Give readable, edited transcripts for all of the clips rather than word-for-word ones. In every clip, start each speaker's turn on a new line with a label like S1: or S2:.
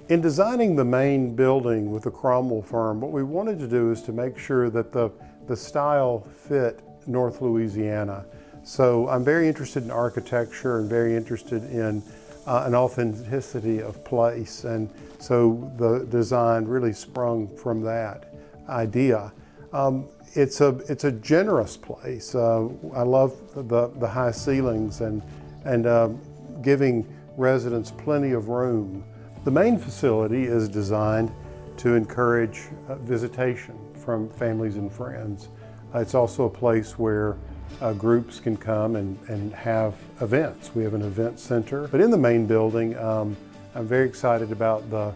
S1: In designing the main building with the Cromwell firm, what we wanted to do is to make sure that the style fit North Louisiana. So I'm very interested in architecture and very interested in an authenticity of place. And so the design really sprung from that idea. It's a generous place. I love the high ceilings and giving residents plenty of room. The main facility is designed to encourage visitation from families and friends. It's also a place where groups can come and have events. We have an event center. But in the main building, I'm very excited about the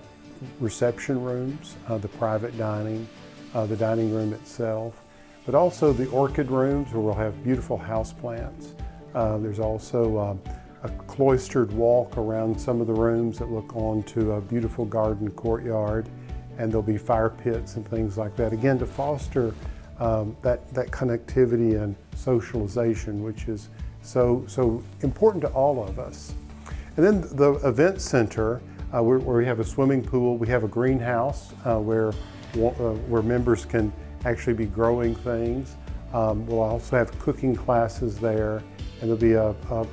S1: reception rooms, the private dining, the dining room itself, but also the orchid rooms where we'll have beautiful houseplants. There's also a cloistered walk around some of the rooms that look onto a beautiful garden courtyard, and there'll be fire pits and things like that, again to foster that connectivity and socialization, which is so important to all of us. And then the event center, where we have a swimming pool, we have a greenhouse where members can actually be growing things. We'll also have cooking classes there, and there'll be a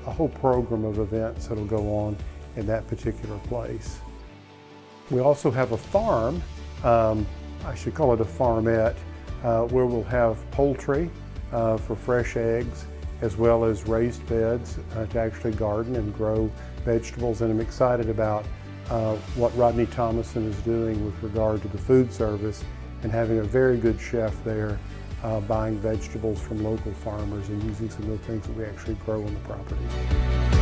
S1: whole program of events that'll go on in that particular place. We also have a farm, I should call it a farmette, where we'll have poultry for fresh eggs, as well as raised beds to actually garden and grow vegetables. And I'm excited about what Rodney Thomason is doing with regard to the food service and having a very good chef there buying vegetables from local farmers and using some of the things that we actually grow on the property.